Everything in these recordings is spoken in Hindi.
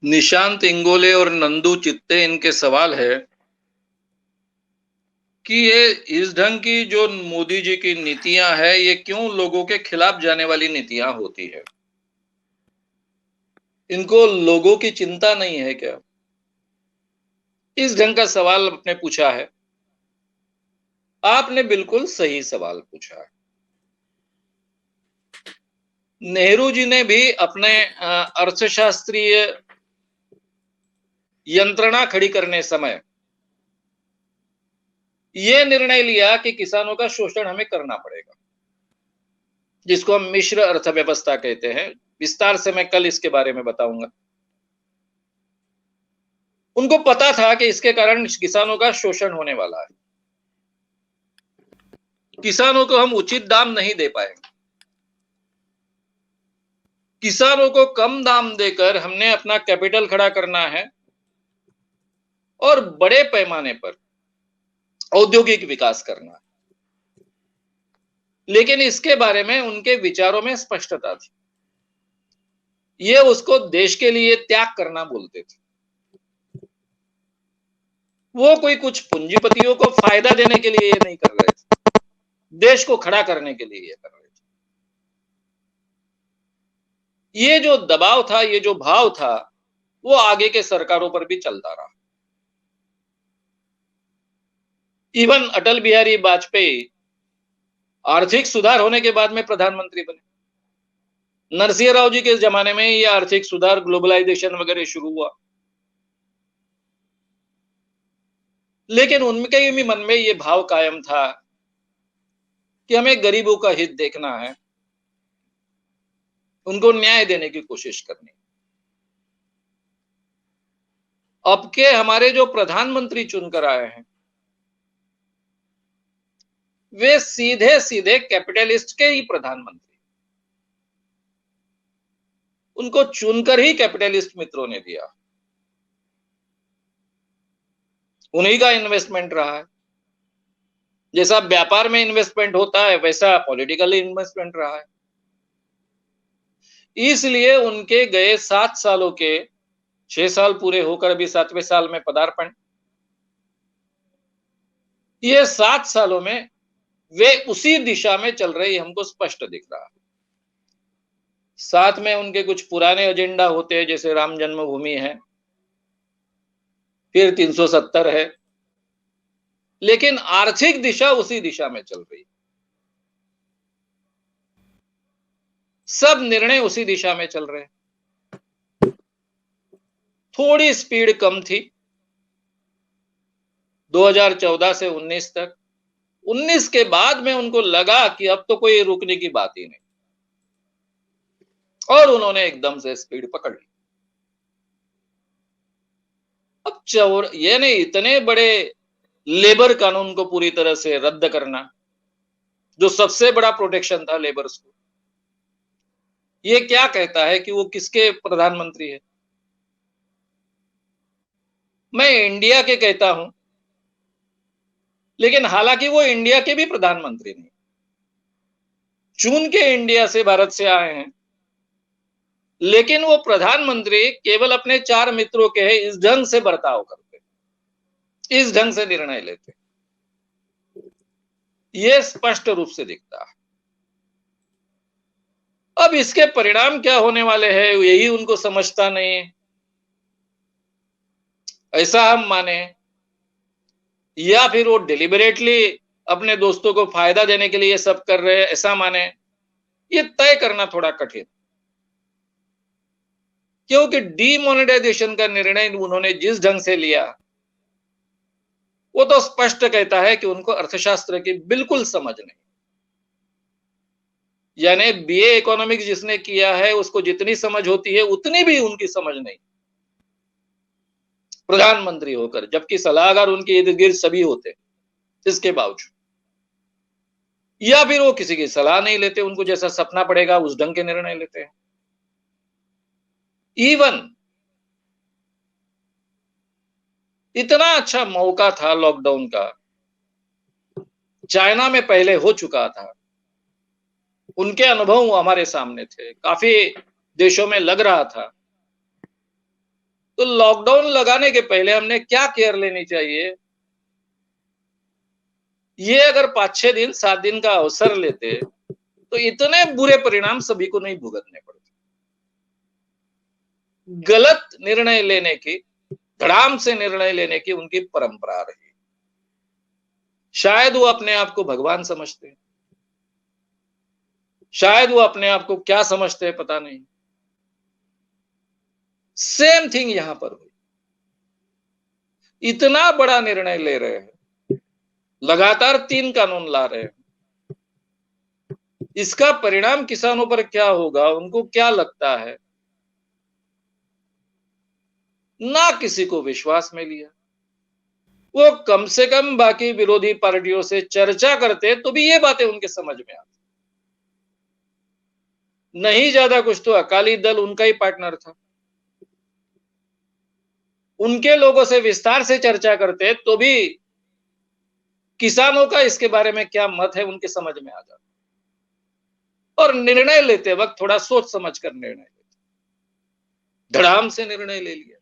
निशांत इंगोले और नंदू चित्ते इनके सवाल है कि ये इस ढंग की जो मोदी जी की नीतियां है ये क्यों लोगों के खिलाफ जाने वाली नीतियां होती है। इनको लोगों की चिंता नहीं है क्या? इस ढंग का सवाल आपने पूछा है। आपने बिल्कुल सही सवाल पूछा है। नेहरू जी ने भी अपने अर्थशास्त्रीय यंत्रणा खड़ी करने समय ये निर्णय लिया कि किसानों का शोषण हमें करना पड़ेगा, जिसको हम मिश्र अर्थव्यवस्था कहते हैं। विस्तार से मैं कल इसके बारे में बताऊंगा। उनको पता था कि इसके कारण किसानों का शोषण होने वाला है। किसानों को हम उचित दाम नहीं दे पाएंगे। किसानों को कम दाम देकर हमने अपना कैपिटल खड़ा करना है और बड़े पैमाने पर औद्योगिक विकास करना है। लेकिन इसके बारे में उनके विचारों में स्पष्टता थी। ये उसको देश के लिए त्याग करना बोलते थे। वो कोई कुछ पूंजीपतियों को फायदा देने के लिए ये नहीं कर रहे थे, देश को खड़ा करने के लिए ये कर रहे थे। ये जो दबाव था, ये जो भाव था, वो आगे के सरकारों पर भी चलता रहा। इवन अटल बिहारी वाजपेयी आर्थिक सुधार होने के बाद में प्रधानमंत्री बने। नरसिंह राव जी के जमाने में ये आर्थिक सुधार, ग्लोबलाइजेशन वगैरह शुरू हुआ। लेकिन उनके भी मन में ये भाव कायम था कि हमें गरीबों का हित देखना है, उनको न्याय देने की कोशिश करनी। अब के हमारे जो प्रधानमंत्री चुनकर आए हैं, वे सीधे सीधे कैपिटलिस्ट के ही प्रधानमंत्री। उनको चुनकर ही कैपिटलिस्ट मित्रों ने दिया। उन्हीं का इन्वेस्टमेंट रहा है। जैसा व्यापार में इन्वेस्टमेंट होता है, वैसा पॉलिटिकल इन्वेस्टमेंट रहा है। इसलिए उनके गए 7 सालों के 6 साल पूरे होकर अभी 7वें साल में पदार्पण। ये 7 सालों में वे उसी दिशा में चल रहे, हमको स्पष्ट दिख रहा है। साथ में उनके कुछ पुराने एजेंडा होते हैं, जैसे राम जन्मभूमि है, फिर 370 है, लेकिन आर्थिक दिशा उसी दिशा में चल रही। सब निर्णय उसी दिशा में चल रहे। थोड़ी स्पीड कम थी 2014 से 19 तक। 19 के बाद में उनको लगा कि अब तो कोई रुकने की बात ही नहीं, और उन्होंने एकदम से स्पीड पकड़ ली। अब ये नहीं, इतने बड़े लेबर कानून को पूरी तरह से रद्द करना, जो सबसे बड़ा प्रोटेक्शन था लेबर्स को, ये क्या कहता है कि वो किसके प्रधानमंत्री है? मैं इंडिया के कहता हूं, लेकिन हालांकि वो इंडिया के भी प्रधानमंत्री नहीं, चुन के इंडिया से, भारत से आए हैं, लेकिन वो प्रधानमंत्री केवल अपने 4 मित्रों के हैं, इस ढंग से बर्ताव करते, इस ढंग से निर्णय लेते, ये स्पष्ट रूप से दिखता है। अब इसके परिणाम क्या होने वाले हैं, यही उनको समझता नहीं है। ऐसा हम माने, या फिर वो डिलिबरेटली अपने दोस्तों को फायदा देने के लिए ये सब कर रहे हैं, ऐसा माने, ये तय करना थोड़ा कठिन। क्योंकि डीमोनेटाइजेशन का निर्णय उन्होंने जिस ढंग से लिया, वो तो स्पष्ट कहता है कि उनको अर्थशास्त्र की बिल्कुल समझ नहीं। यानी बीए इकोनॉमिक्स जिसने किया है, उसको जितनी समझ होती है उतनी भी उनकी समझ नहीं, प्रधानमंत्री होकर, जबकि सलाहकार उनके इर्द गिर्द सभी होते, इसके बावजूद। या फिर वो किसी की सलाह नहीं लेते, उनको जैसा सपना पड़ेगा उस ढंग के निर्णय लेते हैं। इवन इतना अच्छा मौका था लॉकडाउन का, चाइना में पहले हो चुका था, उनके अनुभव हमारे सामने थे, काफी देशों में लग रहा था, तो लॉकडाउन लगाने के पहले हमने क्या केयर लेनी चाहिए, ये अगर 5-6 दिन 7 दिन का अवसर लेते तो इतने बुरे परिणाम सभी को नहीं भुगतने पड़ते। गलत निर्णय लेने की, धड़ाम से निर्णय लेने की उनकी परंपरा रही। शायद वो अपने आप को भगवान समझते हैं, शायद वो अपने आप को क्या समझते हैं पता नहीं। सेम थिंग यहां पर हुई। इतना बड़ा निर्णय ले रहे हैं, लगातार 3 कानून ला रहे हैं, इसका परिणाम किसानों पर क्या होगा, उनको क्या लगता है, ना किसी को विश्वास में लिया। वो कम से कम बाकी विरोधी पार्टियों से चर्चा करते तो भी ये बातें उनके समझ में आती। नहीं ज्यादा कुछ तो अकाली दल उनका ही पार्टनर था, उनके लोगों से विस्तार से चर्चा करते तो भी किसानों का इसके बारे में क्या मत है उनके समझ में आ जाता। और निर्णय लेते वक्त थोड़ा सोच समझ कर निर्णय लेते, धड़ाम से निर्णय ले लिया।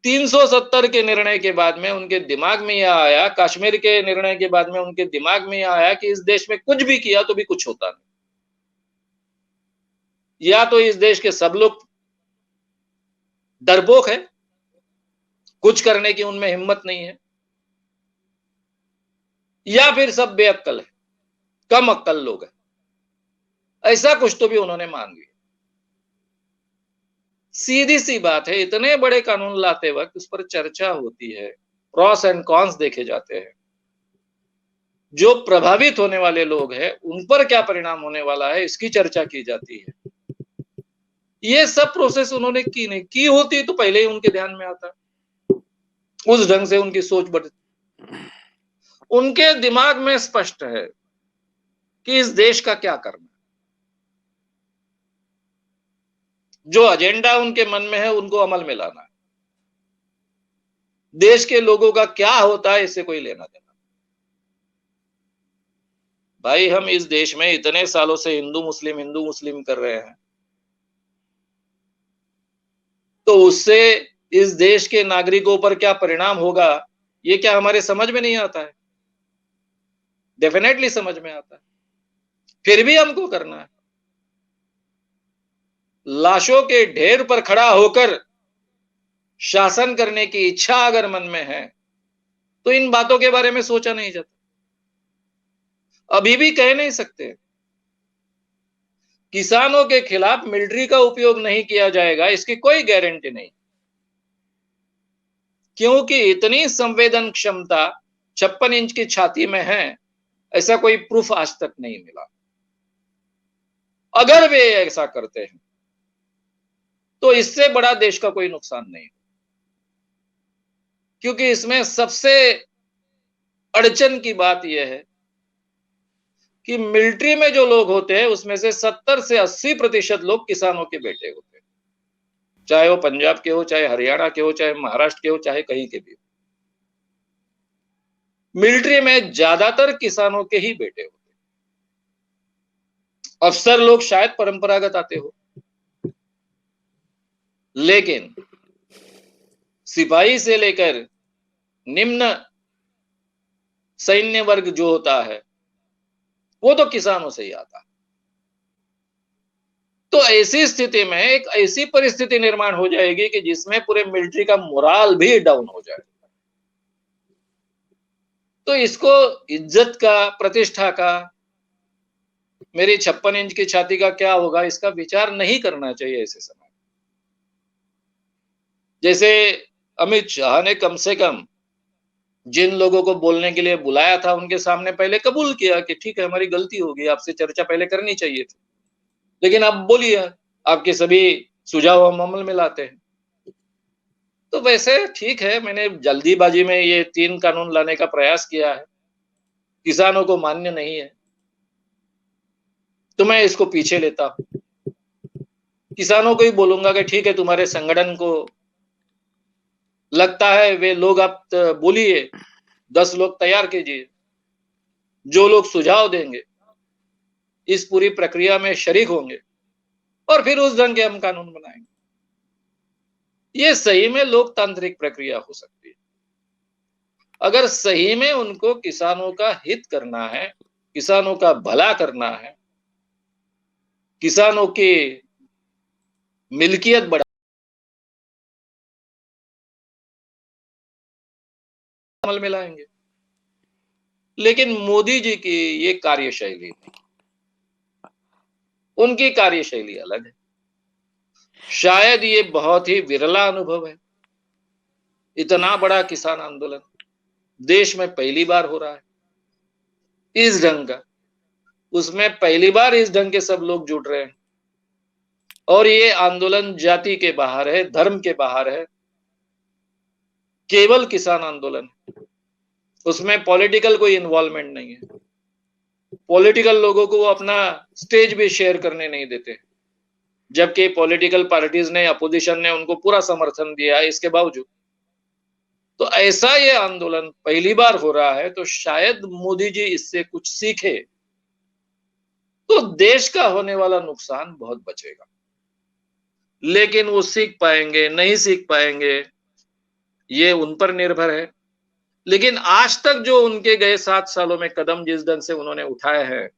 370 के निर्णय के बाद में उनके दिमाग में यह आया, कश्मीर के निर्णय के बाद में उनके दिमाग में यह आया कि इस देश में कुछ भी किया तो भी कुछ होता नहीं, या तो इस देश के सब लोग डरपोक है, कुछ करने की उनमें हिम्मत नहीं है, या फिर सब बेअक्ल है, कम अक्ल लोग हैं। ऐसा कुछ तो भी उन्होंने मान लिया। सीधी सी बात है, इतने बड़े कानून लाते वक्त उस पर चर्चा होती है, प्रॉस एंड कॉन्स देखे जाते हैं, जो प्रभावित होने वाले लोग हैं उन पर क्या परिणाम होने वाला है इसकी चर्चा की जाती है। ये सब प्रोसेस उन्होंने की नहीं, की होती तो पहले ही उनके ध्यान में आता, उस ढंग से उनकी सोच बढ़ती। उनके दिमाग में स्पष्ट है कि इस देश का क्या करना, जो एजेंडा उनके मन में है उनको अमल में लाना है। देश के लोगों का क्या होता है इससे कोई लेना देना। भाई हम इस देश में इतने सालों से हिंदू मुस्लिम कर रहे हैं, तो उससे इस देश के नागरिकों पर क्या परिणाम होगा ये क्या हमारे समझ में नहीं आता है? डेफिनेटली समझ में आता है, फिर भी हमको करना है। लाशों के ढेर पर खड़ा होकर शासन करने की इच्छा अगर मन में है तो इन बातों के बारे में सोचा नहीं जाता, अभी भी कह नहीं सकते। किसानों के खिलाफ मिलिट्री का उपयोग नहीं किया जाएगा इसकी कोई गारंटी नहीं, क्योंकि इतनी संवेदन क्षमता 56 इंच की छाती में है, ऐसा कोई प्रूफ आज तक नहीं मिला। अगर वे ऐसा करते हैं तो इससे बड़ा देश का कोई नुकसान नहीं, क्योंकि इसमें सबसे अड़चन की बात यह है कि मिलिट्री में जो लोग होते हैं उसमें से 70 से 80% लोग किसानों के बेटे होते हैं, चाहे वो पंजाब के हो, चाहे हरियाणा के हो, चाहे महाराष्ट्र के हो, चाहे कहीं के भी हो। मिलिट्री में ज्यादातर किसानों के ही बेटे होते हैं। अफसर लोग शायद परंपरागत आते हो, लेकिन सिपाही से लेकर निम्न सैन्य वर्ग जो होता है वो तो किसानों से ही आता है। तो ऐसी स्थिति में एक ऐसी परिस्थिति निर्माण हो जाएगी कि जिसमें पूरे मिलिट्री का मोराल भी डाउन हो जाएगा। तो इसको इज्जत का, प्रतिष्ठा का, मेरी 56 इंच की छाती का क्या होगा इसका विचार नहीं करना चाहिए ऐसे समय। जैसे अमित शाह ने कम से कम जिन लोगों को बोलने के लिए बुलाया था उनके सामने पहले कबूल किया कि ठीक है हमारी गलती होगी, आपसे चर्चा पहले करनी चाहिए थी, लेकिन आप बोलिए, आपके सभी सुझाव हम अमल में लाते हैं। तो वैसे ठीक है, मैंने जल्दीबाजी में ये 3 कानून लाने का प्रयास किया है, किसानों को मान्य नहीं है तो मैं इसको पीछे लेता हूं। किसानों को ही बोलूंगा कि ठीक है तुम्हारे संगठन को लगता है वे लोग आप बोलिए, 10 लोग तैयार कीजिए, जो लोग सुझाव देंगे इस पूरी प्रक्रिया में शरीक होंगे और फिर उस ढंग के हम कानून बनाएंगे। ये सही में लोकतांत्रिक प्रक्रिया हो सकती है। अगर सही में उनको किसानों का हित करना है, किसानों का भला करना है, किसानों की मिल्कियत बढ़ा अमल में लाएंगे। लेकिन मोदी जी की ये कार्यशैली नहीं, उनकी कार्यशैली अलग है। शायद ये बहुत ही विरला अनुभव है। इतना बड़ा किसान आंदोलन देश में पहली बार हो रहा है इस ढंग का, उसमें पहली बार इस ढंग के सब लोग जुट रहे हैं और ये आंदोलन जाति के बाहर है, धर्म के बाहर है, केवल किसान आंदोलन है। उसमें पॉलिटिकल कोई इन्वॉल्वमेंट नहीं है। पॉलिटिकल लोगों को वो अपना स्टेज भी शेयर करने नहीं देते, जबकि पॉलिटिकल पार्टीज ने, अपोजिशन ने उनको पूरा समर्थन दिया है इसके बावजूद। तो ऐसा ये आंदोलन पहली बार हो रहा है, तो शायद मोदी जी इससे कुछ सीखे तो देश का होने वाला नुकसान बहुत बचेगा। लेकिन वो सीख पाएंगे, नहीं सीख पाएंगे, ये उन पर निर्भर है। लेकिन आज तक जो उनके गए 7 सालों में कदम जिस ढंग से उन्होंने उठाए हैं,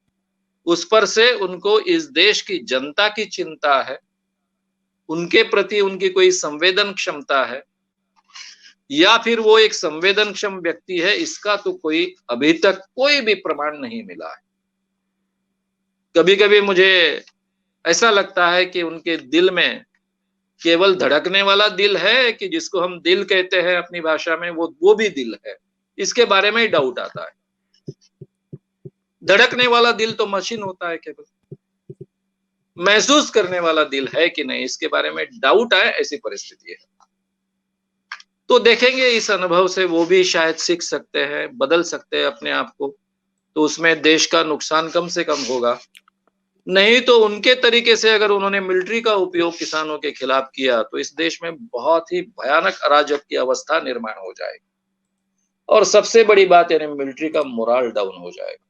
उस पर से उनको इस देश की जनता की चिंता है, उनके प्रति उनकी कोई संवेदन क्षमता है, या फिर वो एक संवेदनक्षम व्यक्ति है, इसका तो कोई अभी तक कोई भी प्रमाण नहीं मिला है। कभी-कभी मुझे ऐसा लगता है कि उनके दिल में केवल धड़कने वाला दिल है कि जिसको हम दिल कहते हैं अपनी भाषा में, वो भी दिल है। इसके बारे में ही डाउट आता है। धड़कने वाला दिल तो मशीन होता है केवल। महसूस करने वाला दिल है कि नहीं, इसके बारे में डाउट आए, ऐसी परिस्थिति है। तो देखेंगे इस अनुभव से वो भी शायद सीख सकते हैं, बदल सकते हैं अपने आप को, तो उसमें देश का नुकसान कम से कम होगा। नहीं तो उनके तरीके से अगर उन्होंने मिलिट्री का उपयोग किसानों के खिलाफ किया, तो इस देश में बहुत ही भयानक अराजक की अवस्था निर्माण हो जाएगी और सबसे बड़ी बात यानी मिलिट्री का मोरल डाउन हो जाएगा।